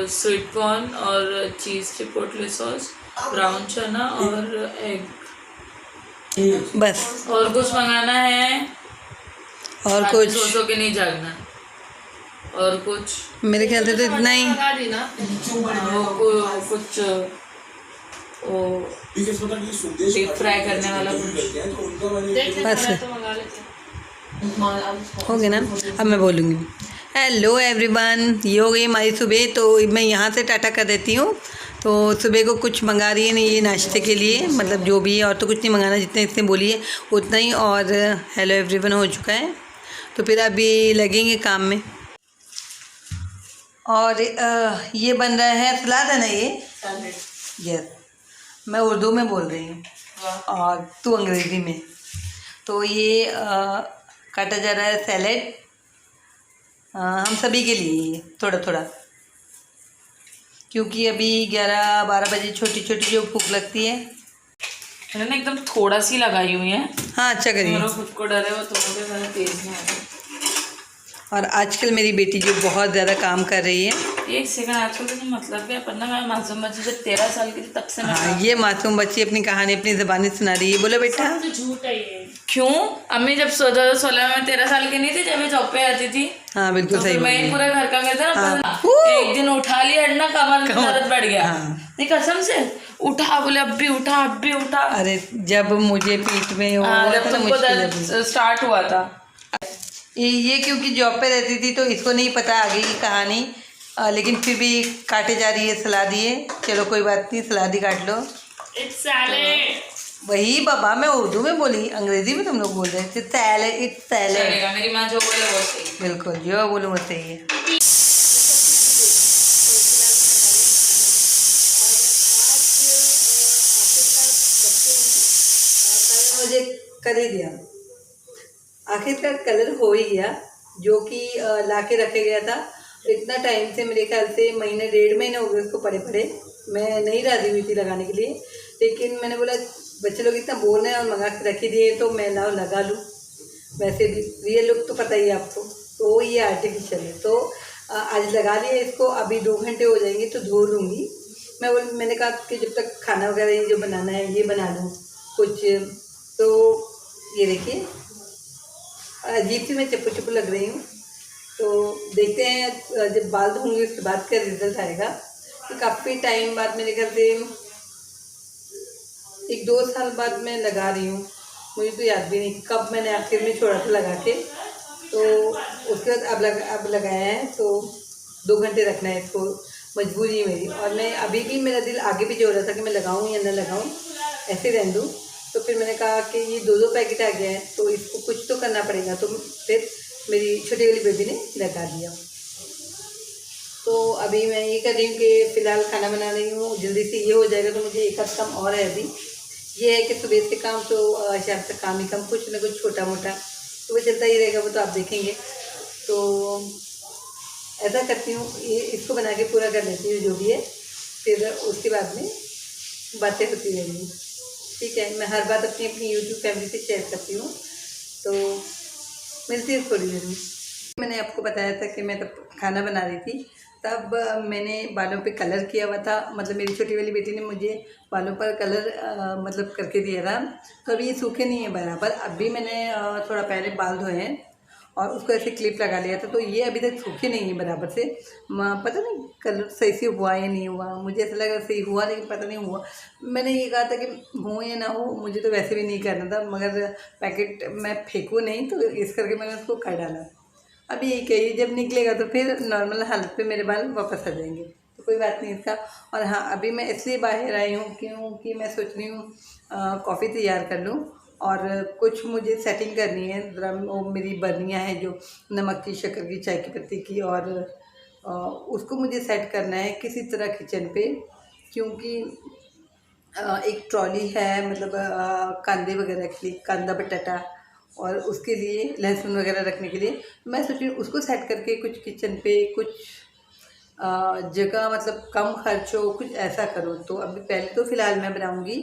Sweet corn और चीज़ chipotle sauce, brown चना और एग, बस। और कुछ मंगाना है और कुछ सो के नहीं जागना, और कुछ मेरे ख्याल से तो इतना ही। वो कुछ डीप फ्राई करने वाला कुछ बस हो गया ना। अब मैं बोलूँगी हेलो एवरीवन, ये हो गई हमारी सुबह। तो मैं यहाँ से टाटा कर देती हूँ। तो सुबह को कुछ मंगा रही है नहीं ये नाश्ते के लिए, मतलब जो भी है, और तो कुछ नहीं मंगाना, जितने इसने बोली है उतना ही। और हेलो एवरीवन हो चुका है, तो फिर अभी लगेंगे काम में। और ये बन रहा है सलाद, है ना ये? यस, मैं उर्दू में बोल रही हूँ और तू अंग्रेज़ी में। तो ये काटा जा रहा है सैलेड, हम सभी के लिए ये थोड़ा थोड़ा, क्योंकि अभी 11-12 बजे छोटी छोटी जो भूख लगती है। मैंने एकदम थोड़ा सी लगाई हुई है। हाँ अच्छा करिए। मेरा खुद को डर है वो तो तेज नहीं आता। और आजकल मेरी बेटी जो बहुत ज़्यादा काम कर रही है। एक सेकंड, आजकल तो मतलब क्या पन्ना, मैं मासूम बच्ची जब 13 साल की थी तब से मैं। हाँ, ये मासूम बच्ची अपनी कहानी अपनी ज़बानी सुना रही है। बोलो बेटा। तो झूठ है ये। क्यों? अम्मी जब 2016 में 13 साल की नहीं थी, जब ये जॉब पे आती थी। हाँ बिल्कुल तो सही बोल मैं रही ही है। पूरा घर का करता ना। हाँ। एक दिन उठा लिया अड्डा, कमर में दर्द बढ़ गया। हाँ। नहीं कसम से उठा, बोले अब भी उठा, अब भी उठा। अरे जब मुझे पीठ में जब तुमको दर्द स्टार्ट हुआ था। ये क्योंकि जॉब पे रहती थी तो इसको नहीं पता आगे की कहानी, लेकिन फिर भी काटे जा रही है सलाद। ये चलो कोई बात नहीं, सलाद ही काट लो। It's salad. वही बाबा, मैं उर्दू में बोली, अंग्रेजी में तुम लोग बोल रहे थे। Salad, it's salad. मेरी माँ जो बोले वो सही। बिल्कुल जो बोलूँ वो सही है। मुझे कर ही दिया, आखिरकार कलर हो ही गया, जो कि ला के रखे गया था इतना टाइम से। मेरे ख्याल से महीने 1.5 महीने हो गए उसको पड़े पड़े। मैं नहीं राजी हुई थी लगाने के लिए, लेकिन मैंने बोला बच्चे लोग इतना बोल रहे हैं और मंगा के रख ही दिए तो मैं ना लगा लूँ। वैसे भी रियल लुक तो पता ही है आपको, तो ये आर्टिफिशियल है। तो आज लगा लिया इसको, अभी 2 घंटे हो जाएंगे तो धो लूँगी। मैंने कहा कि जब तक खाना वगैरह ये जो बनाना है ये बना लूँ कुछ। तो ये देखिए अजीब सी मैं चप्पू लग रही हूँ। तो देखते हैं जब बाल धोंगी उसके बाद क्या रिजल्ट आएगा। तो काफ़ी टाइम बाद, मेरे घर से 1-2 साल बाद मैं लगा रही हूँ। मुझे तो याद भी नहीं कब मैंने आखिर में छोड़ा था लगा के। तो उसके बाद अब लगाया है। तो 2 घंटे रखना है इसको, मजबूरी है मेरी। और मैं अभी भी, मेरा दिल आगे भी जो हो रहा था कि मैं लगाऊँ या न लगाऊँ, ऐसे रहने दूँ। तो फिर मैंने कहा कि ये 2-2 पैकेट आ गया है तो इसको कुछ तो करना पड़ेगा। तो फिर मेरी छोटी वाली बेबी ने लगा दिया। तो अभी मैं ये कर रही हूँ कि फ़िलहाल खाना बना रही हूँ, जल्दी से ये हो जाएगा तो मुझे एक आध काम और है अभी। ये है कि सुबह से काम तो शाम तक काम ही काम, कुछ ना कुछ छोटा मोटा तो वो चलता ही रहेगा, वो तो आप देखेंगे। तो ऐसा करती हूँ, ये इसको बना के पूरा कर लेती हूँ जो भी है, फिर उसके बाद में बातें होती रहेंगी। ठीक है, मैं हर बात अपनी यूट्यूब फैमिली से शेयर करती हूँ। तो मिलती है थोड़ी देर में। मैंने आपको बताया था कि मैं तब खाना बना रही थी, तब मैंने बालों पे कलर किया हुआ था। मतलब मेरी छोटी वाली बेटी ने मुझे बालों पर कलर मतलब करके दिया था। तो अभी ये सूखे नहीं है बराबर। अभी मैंने थोड़ा पहले बाल धोए हैं और उसको ऐसे क्लिप लगा लिया था, तो ये अभी तक सूखे नहीं है बराबर से। पता नहीं कलर सही से हुआ या नहीं हुआ, मुझे ऐसा लगा सही हुआ लेकिन पता नहीं हुआ। मैंने ये कहा था कि हो या ना हो, मुझे तो वैसे भी नहीं करना था, मगर पैकेट मैं फेंकूँ नहीं, तो इस करके मैंने उसको कर डाला। अभी यही कहिए जब निकलेगा तो फिर नॉर्मल हालत पे मेरे बाल वापस आ जाएंगे, तो कोई बात नहीं इसका। और हाँ, अभी मैं इसलिए बाहर आई हूँ क्योंकि मैं सोच रही हूँ कॉफ़ी तैयार कर लूँ और कुछ मुझे सेटिंग करनी है। वो मेरी बर्नियाँ हैं जो नमक की, शक्कर की, चाय की पत्ती की, और उसको मुझे सेट करना है किसी तरह किचन पे, क्योंकि एक ट्रॉली है, मतलब कांदे वगैरह के लिए, कांदा बटाटा, और उसके लिए लहसुन वगैरह रखने के लिए। मैं सोच रही हूँ उसको सेट करके कुछ किचन पे कुछ जगह, मतलब कम खर्च हो, कुछ ऐसा करूँ। तो अभी पहले तो फ़िलहाल मैं बनाऊँगी,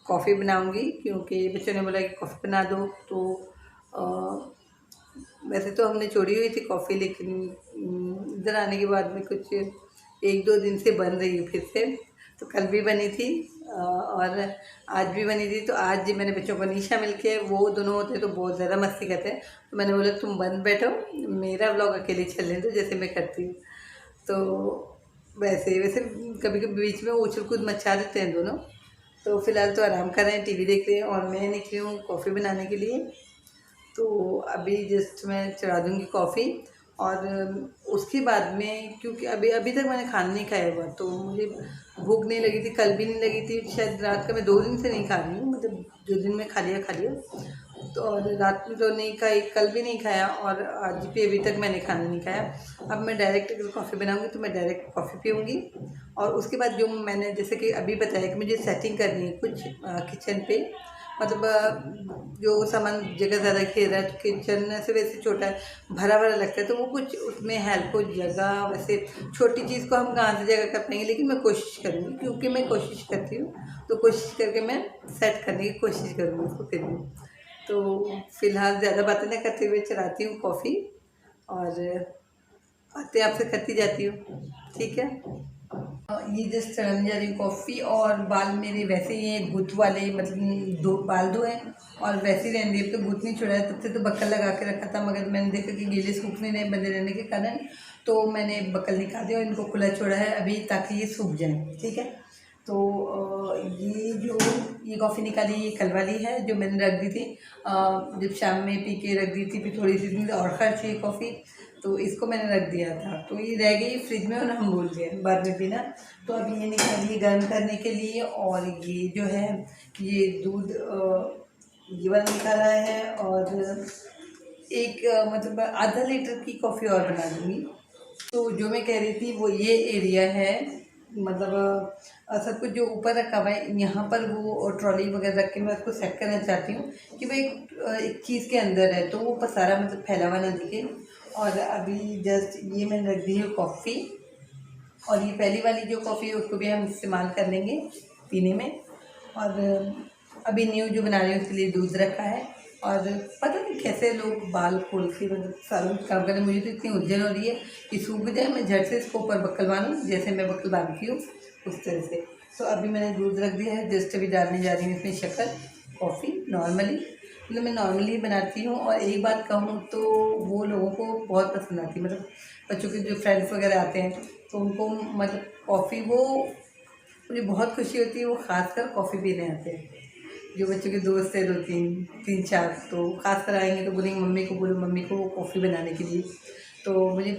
कॉफ़ी बनाऊँगी, क्योंकि बच्चों ने बोला कि कॉफ़ी बना दो। तो वैसे तो हमने छोड़ी हुई थी कॉफ़ी, लेकिन इधर आने के बाद में कुछ एक दो दिन से बन रही है फिर से। तो कल भी बनी थी और आज भी बनी थी। तो आज जी मैंने बच्चों को नहीं शामिल किया, वो दोनों होते तो बहुत ज़्यादा मस्ती करते हैं। तो मैंने बोला तुम बंद बैठो, मेरा व्लॉग अकेले चलने दो जैसे मैं करती हूँ। तो वैसे वैसे कभी कभी बीच में उछल कूद मचा देते हैं दोनों। तो फिलहाल तो आराम कर रहे हैं, टीवी देख रहे हैं और मैं निकली हूँ कॉफ़ी बनाने के लिए। तो अभी जस्ट मैं चढ़ा दूँगी कॉफ़ी और उसके बाद में, क्योंकि अभी अभी तक मैंने खाना नहीं खाया हुआ तो मुझे भूख नहीं लगी थी, कल भी नहीं लगी थी, शायद रात का मैं 2 दिन से नहीं खा रही हूँ, मतलब जो दिन में खा लिया। तो और रात में तो नहीं खाई, कल भी नहीं खाया और आज भी अभी तक मैंने खाना नहीं खाया। अब मैं डायरेक्ट अगर कॉफ़ी बनाऊँगी तो मैं डायरेक्ट कॉफ़ी पीऊँगी। और उसके बाद जो मैंने जैसे कि अभी बताया कि मुझे सेटिंग करनी है कुछ किचन पे, मतलब जो सामान जगह ज़्यादा घेरा है तो किचन से वैसे छोटा है, भरा भरा लगता है, तो वो कुछ उसमें हेल्प हो जगह, वैसे छोटी चीज़ को हम कहाँ से जगह कर पाएंगे, लेकिन मैं कोशिश करूँगी क्योंकि मैं कोशिश करती हूँ। तो कोशिश करके मैं सेट करने की कोशिश करूँगी उसको फिर भी। तो फिलहाल ज़्यादा बातें ना करते हुए चलाती हूँ कॉफ़ी और बातें आपसे करती जाती हूँ, ठीक है। ये जस्ट चढ़ाने जा रही हूँ कॉफ़ी और बाल मेरे वैसे ही हैं गुथ वाले, मतलब दो बाल दो हैं और वैसे ही रहने दिए। तो गुथ नहीं छुड़ा है, तब से तो बक्कल लगा के रखा था, मगर मैंने देखा कि गीले सूख नहीं रहे बंधे रहने के कारण, तो मैंने बक्कल निकाल दिया और इनको खुला छोड़ा है अभी ताकि ये सूख जाए, ठीक है। तो ये कॉफ़ी निकाली, ये कल वाली है जो मैंने रख दी थी, जब शाम में पी के रख दी थी, फिर थोड़ी सी दिन और खर्च हुई कॉफ़ी, तो इसको मैंने रख दिया था, तो ये रह गई फ्रिज में और हम भूल गए बाद में पीना। तो अभी ये निकालिए गर्म करने के लिए। और ये जो है ये दूध ये वाला निकाला है और एक मतलब आधा लीटर की कॉफ़ी और बना दूँगी। तो जो मैं कह रही थी वो ये एरिया है, मतलब सब कुछ जो ऊपर रखा हुआ है यहाँ पर वो ट्रॉली वगैरह रख के मैं उसको सेट करना चाहती हूँ कि वो एक चीज़ के अंदर है तो वो पसारा मतलब फैला हुआ ना दिखे। और अभी जस्ट ये मैंने रख दी है कॉफ़ी, और ये पहली वाली जो कॉफ़ी है उसको भी हम इस्तेमाल कर लेंगे पीने में। और अभी न्यू जो बना रही हूँ उसके लिए दूध रखा है। और पता नहीं कैसे लोग बाल खोल के मतलब सालों काम करें, मुझे तो इतनी उलझन हो रही है कि सूख जाए मैं झट से इसको ऊपर बक्कल बांधूँ, जैसे मैं बक्कल बांधती हूँ उस तरह से। तो अभी मैंने दूध रख दिया है, जस्ट अभी डालने जा रही हूँ इसमें शक्कर। कॉफ़ी नॉर्मली मतलब मैं नॉर्मली बनाती हूँ। और एक बात कहूँ तो वो लोगों को बहुत पसंद आती है, मतलब बच्चों के जो फ्रेंड्स वगैरह आते हैं तो उनको मतलब कॉफ़ी, वो मुझे बहुत खुशी होती है, वो खासकर कॉफ़ी पीने आते हैं। जो बच्चों के दोस्त है 2 3 4 तो खासकर आएंगे तो बोलेंगे मम्मी को बोलो, मम्मी को कॉफ़ी बनाने के लिए। तो मुझे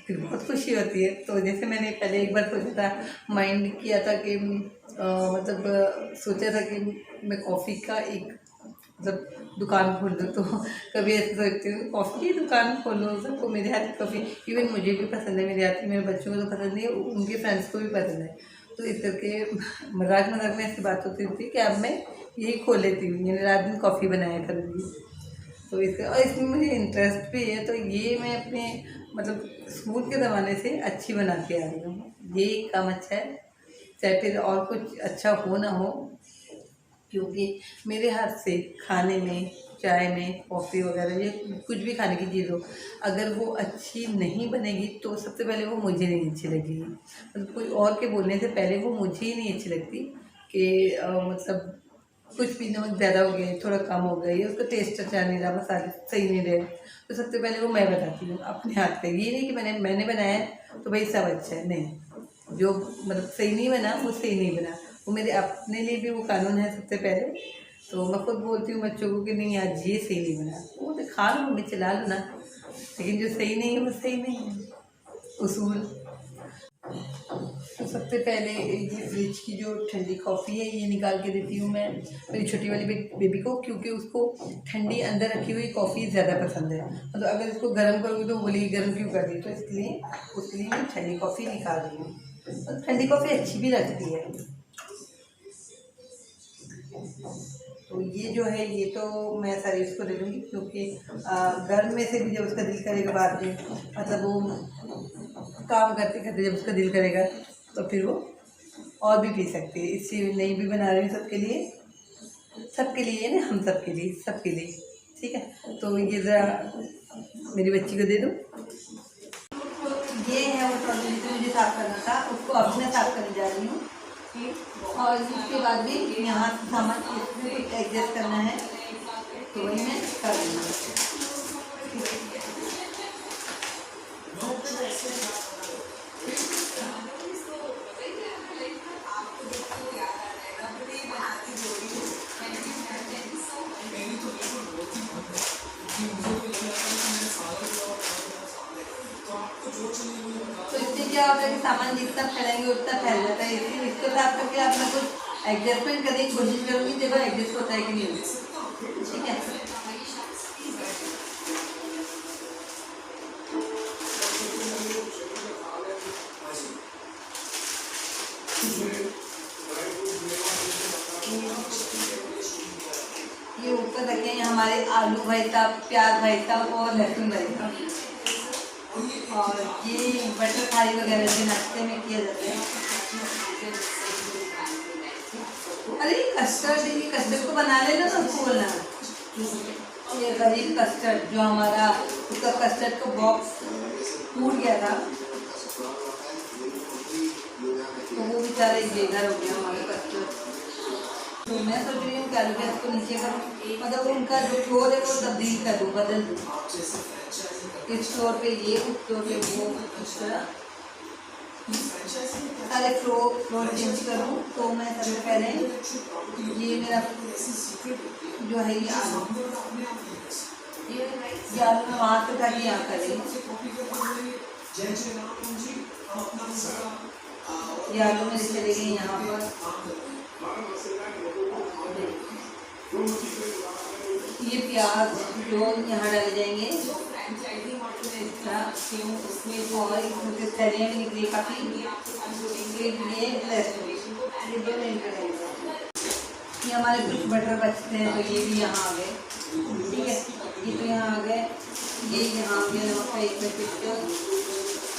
फिर बहुत खुशी होती है। तो जैसे मैंने पहले एक बार सोचा था, माइंड किया था कि मतलब सोचा था कि मैं कॉफ़ी का एक मतलब दुकान खोल दूँ। तो कभी ऐसे सोचती हूँ कॉफ़ी की दुकान खोलो, सबको मेरे हाथ की कॉफ़ी, इवन मुझे भी पसंद है मेरे हाथ की, मेरे बच्चों को तो पसंद नहीं है, उनके फ्रेंड्स को भी पसंद है। तो इस करके मजाक मजाक में ऐसी बात होती थी कि अब मैं यही खोल लेती हूँ, यानी रात दिन कॉफ़ी बनाया करूँगी। तो इसका और इसमें मुझे इंटरेस्ट भी है, तो ये मैं अपने मतलब स्कूल के ज़माने से अच्छी बनाती आ रही हूँ। ये काम अच्छा है, चाहे फिर और कुछ अच्छा हो ना हो, क्योंकि मेरे हाथ से खाने में, चाय में, कॉफ़ी वगैरह ये कुछ भी खाने की चीज़ हो, अगर वो अच्छी नहीं बनेगी तो सबसे पहले वो मुझे नहीं अच्छी लगेगी। मतलब कोई और के बोलने से पहले वो मुझे ही नहीं अच्छी लगती कि मतलब कुछ भी नमक ज़्यादा हो गया, थोड़ा कम हो गया, या उसका टेस्ट अच्छा नहीं रहा, मसाले सही नहीं रहे, तो सबसे पहले वो मैं बताती हूँ अपने हाथ का। ये नहीं कि मैंने बनाया है तो भाई सब अच्छा है, नहीं, जो मतलब सही नहीं बना वो सही नहीं बना, वो मेरे अपने लिए भी वो कानून है सबसे पहले। तो मैं खुद बोलती हूँ बच्चों को कि नहीं आज ये सही नहीं बना, वो तो खा लो मम्मी चला लो ना, लेकिन जो सही नहीं है वो सही नहीं है, उसूल। तो सबसे पहले ये फ्रिज की जो ठंडी कॉफ़ी है ये निकाल के देती हूँ मैं मेरी छोटी वाली बेबी को, क्योंकि उसको ठंडी अंदर रखी हुई कॉफ़ी ज़्यादा पसंद है। मतलब अगर इसको गर्म करूँगी तो बोलेगी गर्म क्यों कर दी, तो इसलिए उसके लिए मैं ठंडी कॉफ़ी निकाल रही हूँ। और ठंडी कॉफ़ी अच्छी भी लगती है। तो ये जो है ये तो मैं सारी उसको दे दूँगी, क्योंकि गर्म में से भी जब उसका दिल करेगा बाद में, मतलब वो काम करते करते जब उसका दिल करेगा तो फिर वो और भी पी सकती है। इसलिए नहीं भी बना रही हूँ सबके लिए ना, हम सबके लिए, ठीक है। तो ये ज़रा मेरी बच्ची को दे दूँ। ये है वो ट्रॉली जिसे मुझे साफ करना था, उसको अब मैं साफ करने जा रही हूँ। और इसके बाद भी यहाँ सामान इसमें कुछ एडजस्ट करना है, तो वही मैं कर रही हूँ। तो इससे क्या होता है कि सामान जितना फैलाएंगे उतना फैल जाता है, इसलिए इसको साफ करके आप मैं कुछ एडजस्टमेंट करने की कोशिश करूँगी, देखो एडजस्ट होता है कि नहीं होता। ठीक है, ये ऊपर रखे हैं हमारे आलू भरता, प्याज भरता और लहसुन भरता, और ये बटर फ्राई वगैरह जो नाश्ते में किया जाता है। अरे कस्टर्ड, ये कस्टर्ड को बना लेना ना, उसको बोलना ये गरीब कस्टर्ड, जो हमारा उसका कस्टर्ड का बॉक्स टूट गया था, तो वो बेचारा एक बेघर हो गया हमारा कस्टर्ड। तो मैं सोच रही हूँ कि आलू प्याज को नीचे करूँ, मतलब उनका जो फ्लोर है वो तब्दील कर दूँ, बदल दूँ, इस फ्लोर पे ये, उस फ्लोर पे वो, इस तरह सारे फ्लोर चेंज करूँ। तो मैं सबसे पहले ये मेरा जो है ये आलू मैं वहाँ से उठा के यहाँ करें, ये आलू मेरे चले गए यहाँ पर। ये प्याज जो यहाँ डाले जाएंगे, और इसमें तले में निकली काफ़ी, ये लहसुन, ये दो मिनट, ये हमारे कुछ बटर बचते हैं, तो ये भी यहाँ आ गए। ठीक है, ये तो यहाँ आ गए, ये यहाँ आ गए, नमक का एक पैकेट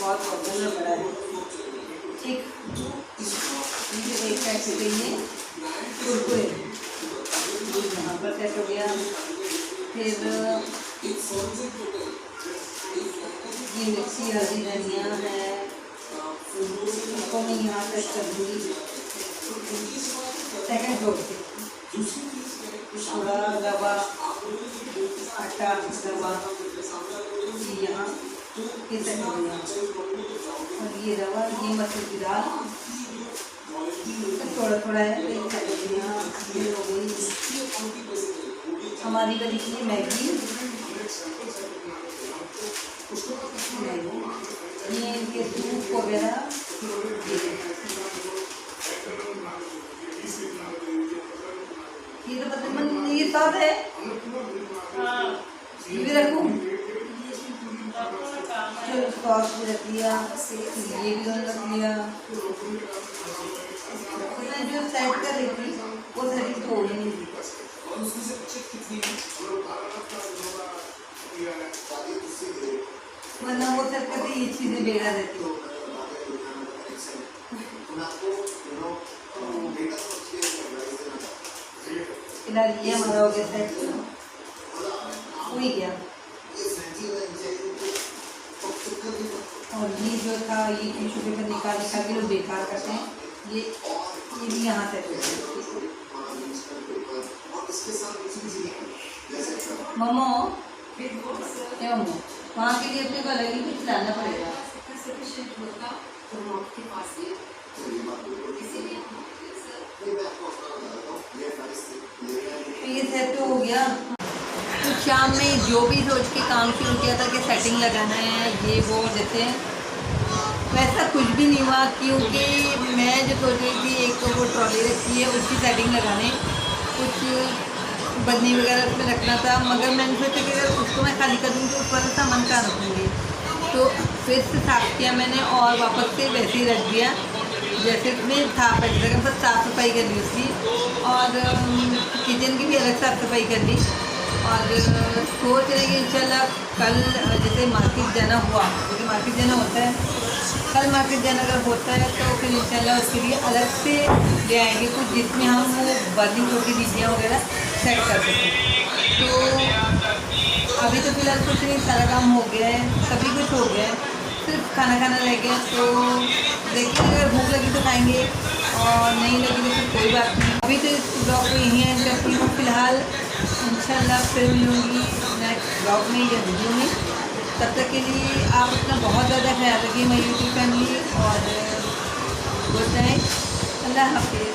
बहुत बड़ा है। ठीक, ये एक पैकेट ये कुरकुरे यहाँ पर सेट हो गया। फिर ये मिर्ची, हल्दी, धनिया है, इसको मैं यहाँ सेट कर दूँगी सेकंड फ्लोर पे। थोड़ा रवा, आटा, रवा यहाँ ये सेट हो गया, और ये रवा, ये मसूर की दाल थोड़ा थोड़ा है, यहाँ ये हो गई हमारी बनी की मैगी, ये सूप वगैरह, ये तो पता नहीं, ये साथ है, ये भी रखूँ, चलो सॉस भी रख लिया, ये भी रख लिया। मैं जो सेट कर रही थी वो सेटिंग तो हो ही नहीं थी, वरना वो सेट करके ये चीज़ें बेगा रहती हो। फिलहाल ये हमारा हो गया सेट, हो ही गया। और ये जो था ये टिश्यू पेपर निकाल के लोग बेकार करते हैं, ये भी यहाँ से मोमो क्या मोमो वहाँ के लिए अपने को अलग ही कुछ लाना पड़ेगा। ये सेट तो हो गया। तो शाम में जो भी सोच के काम शुरू किया था कि सेटिंग लगाना है ये वो, जैसे वैसा कुछ भी नहीं हुआ, क्योंकि मैं जो सोच रही थी एक तो वो ट्रॉली रखी है उसकी सेटिंग लगाने, कुछ बदनी वगैरह उसमें रखना था, मगर मैंने सोचा कि अगर उसको मैं खाली कर दूँगी तो उस वाला सामान कहाँ रखूँगी, तो फिर से साफ़ किया मैंने और वापस से वैसे ही रख दिया जैसे उसमें था पहले जगह, बस साफ़ सफाई कर ली उसकी, और किचन की भी अलग साफ़ सफाई कर ली। और सोच रहे कि इंशाल्लाह कल जैसे मार्केट जाना हुआ, क्योंकि मार्केट जाना होता है, कल मार्केट जाना अगर होता है तो फिर इंशाल्लाह उसके लिए अलग से ले आएंगे कुछ, जिसमें हम वो बर्निंग छोटी डिब्बियाँ वगैरह सेट कर सकें। तो अभी तो फिलहाल कुछ नहीं, सारा काम हो गया है, सभी कुछ हो गया है, तो सिर्फ खाना खाना रह गया। तो देखिए अगर भूख लगी तो खाएंगे और नहीं लगी तो फिर कोई बात नहीं। अभी तो इस ब्लॉग को यहीं एंड करती हूँ फिलहाल। इंशाल्लाह फिर मिलूँगी नेक्स्ट ब्लॉग में या वीडियो में। तब तक के लिए आप अपना बहुत ज़्यादा ख्याल रखिए माय यूट्यूब फैमिली, और गुड नाइट, अल्लाह हाफिज़।